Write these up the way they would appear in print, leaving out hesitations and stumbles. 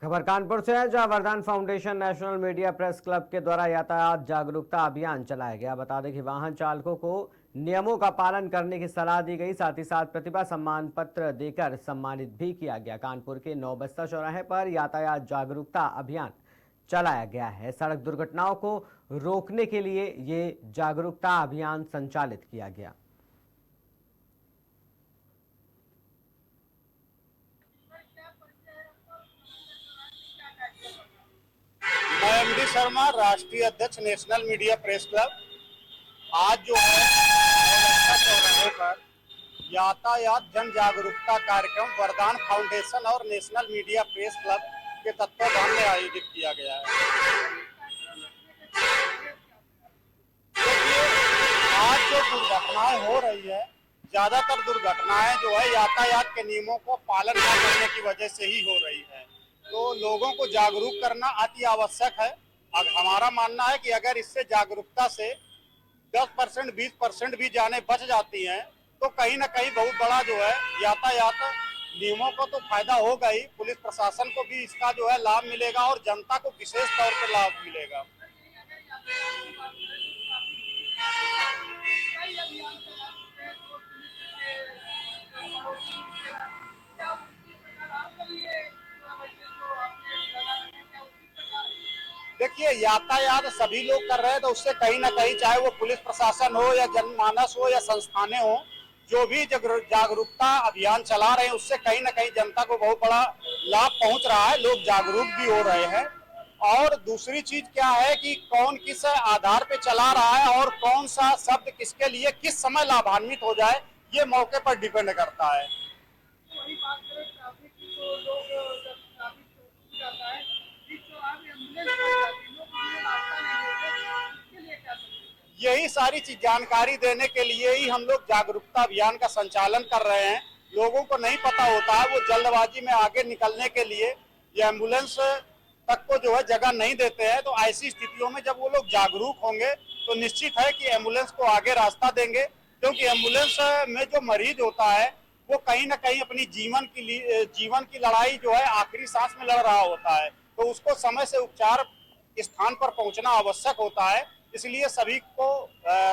खबर कानपुर से है, जहां वरदान foundation national media press club के द्वारा यातायात जागरूकता अभियान चलाया गया। बता दें कि वाहन चालकों को नियमों का पालन करने की सलाह दी गई, साथ ही साथ प्रतिभा सम्मान पत्र देकर सम्मानित भी किया गया। कानपुर के नौबस्ता चौराहे पर यातायात जागरूकता अभियान चलाया गया है। सड़क दुर्घटनाओं को रोकने के लिए ये जागरूकता अभियान संचालित किया गया। मैं एमडी शर्मा, राष्ट्रीय अध्यक्ष नेशनल मीडिया प्रेस क्लब। आज जो है नौबस्ता चौराहे पर यातायात जन जागरूकता कार्यक्रम वरदान फाउंडेशन और नेशनल मीडिया प्रेस क्लब के तत्वाधान में आयोजित किया गया है। देखिए, आज जो दुर्घटनाएं हो रही है, ज्यादातर दुर्घटनाएं जो है यातायात के नियमों को पालन न करने की वजह से ही हो रही है। तो लोगों को जागरूक करना अति आवश्यक है। अब हमारा मानना है कि अगर इससे जागरूकता से 10% 20% भी जाने बच जाती हैं तो कहीं ना कहीं बहुत बड़ा जो है यातायात नियमों को तो फायदा होगा ही, पुलिस प्रशासन को भी इसका जो है लाभ मिलेगा और जनता को विशेष तौर पर लाभ मिलेगा। देखिए, यातायात सभी लोग कर रहे हैं तो उससे कहीं ना कहीं, चाहे वो पुलिस प्रशासन हो या जनमानस हो या संस्थानें हो, जो भी जागरूकता अभियान चला रहे हैं उससे कहीं ना कहीं जनता को बहुत बड़ा लाभ पहुंच रहा है। लोग जागरूक भी हो रहे हैं। और दूसरी चीज क्या है कि कौन किस आधार पे चला रहा है और कौन सा शब्द किसके लिए किस समय लाभान्वित हो जाए, ये मौके पर डिपेंड करता है। यही सारी चीज जानकारी देने के लिए ही हम लोग जागरूकता अभियान का संचालन कर रहे हैं। लोगों को नहीं पता होता है, वो जल्दबाजी में आगे निकलने के लिए ये एम्बुलेंस तक को जो है जगह नहीं देते हैं। तो ऐसी स्थितियों में जब वो लोग जागरूक होंगे तो निश्चित है कि एम्बुलेंस को आगे रास्ता देंगे, क्योंकि एम्बुलेंस में जो मरीज होता है वो कहीं ना कहीं अपनी जीवन की लड़ाई जो है आखिरी सांस में लड़ रहा होता है। तो उसको समय से उपचार स्थान पर पहुंचना आवश्यक होता है। इसलिए सभी को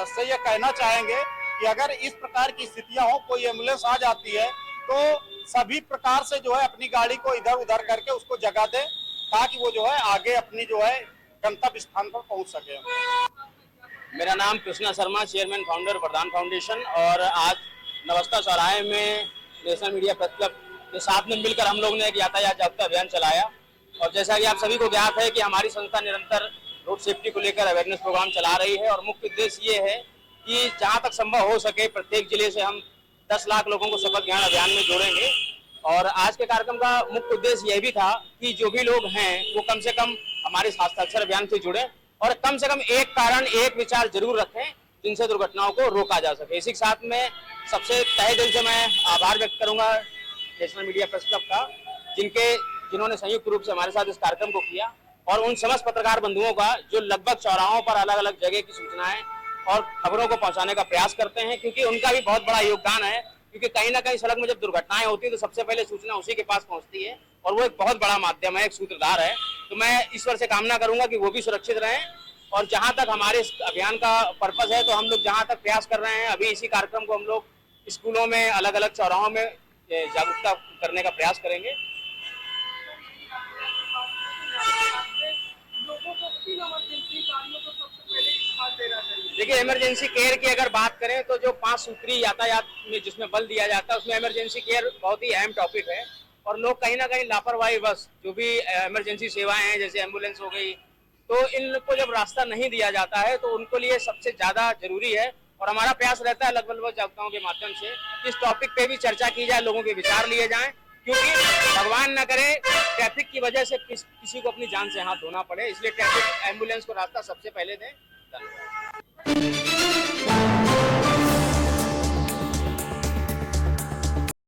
से ये कहना चाहेंगे कि अगर इस प्रकार की स्थितियां हो, कोई एम्बुलेंस आ जाती है तो सभी प्रकार से जो है अपनी गाड़ी को इधर उधर करके उसको जगह दे, ताकि वो जो है आगे अपनी जो है गंतव्य स्थान पर पहुंच सके। मेरा नाम कृष्णा शर्मा, चेयरमैन फाउंडर वरदान फाउंडेशन। और आज नौबस्ता चौराहे में नेशनल मीडिया प्रेस क्लब के साथ में मिलकर हम लोग ने एक यातायात जागरूकता अभियान चलाया। और जैसा कि आप सभी को ज्ञात है कि हमारी संस्था निरंतर रोड सेफ्टी को लेकर अवेयरनेस प्रोग्राम चला रही है। और मुख्य उद्देश्य ये है कि जहां तक संभव हो सके प्रत्येक जिले से हम 10 लाख लोगों को शपथ ग्रहण अभियान में जोड़ेंगे। और आज के कार्यक्रम का मुख्य उद्देश्य यह भी था कि जो भी लोग हैं वो कम से कम हमारे हस्ताक्षर अभियान से जुड़े और कम से कम एक कारण, एक विचार जरूर रखें जिनसे दुर्घटनाओं को रोका जा सके। इसी के साथ में सबसे तहे दिल से मैं आभार व्यक्त करूंगा नेशनल मीडिया प्रेस क्लब का, जिन्होंने संयुक्त रूप से हमारे साथ इस कार्यक्रम को किया, और उन समस्त पत्रकार बंधुओं का जो लगभग चौराहों पर अलग अलग जगह की सूचनाएं और खबरों को पहुंचाने का प्रयास करते हैं, क्योंकि उनका भी बहुत बड़ा योगदान है। क्योंकि कहीं ना कहीं सड़क में जब दुर्घटनाएं होती है तो सबसे पहले सूचना उसी के पास पहुंचती है और वो एक बहुत बड़ा माध्यम है, एक सूत्रधार है। तो मैं ईश्वर से कामना करूंगा कि वो भी सुरक्षित रहें। और जहां तक हमारे इस अभियान का पर्पस है, तो हम लोग जहां तक प्रयास कर रहे हैं, अभी इसी कार्यक्रम को हम लोग स्कूलों में, अलग अलग चौराहों में जागरूकता करने का प्रयास करेंगे। देखिए, इमरजेंसी केयर की अगर बात करें तो जो 5 सूत्री यातायात में जिसमें बल दिया जाता है उसमें इमरजेंसी केयर बहुत ही अहम टॉपिक है। और लोग कहीं ना कहीं लापरवाही बस जो भी इमरजेंसी सेवाएं हैं जैसे एम्बुलेंस हो गई, तो इन लोग को जब रास्ता नहीं दिया जाता है तो उनको लिए सबसे ज्यादा जरूरी है। और हमारा प्रयास रहता है लगभग जागरूकताओं के माध्यम से इस टॉपिक पे भी चर्चा की जाए, लोगों के विचार लिए जाएं, क्योंकि भगवान न करे ट्रैफिक की वजह से किसी को अपनी जान से हाथ धोना पड़े। इसलिए ट्रैफिक एम्बुलेंस को रास्ता सबसे पहले दें। धन्यवाद।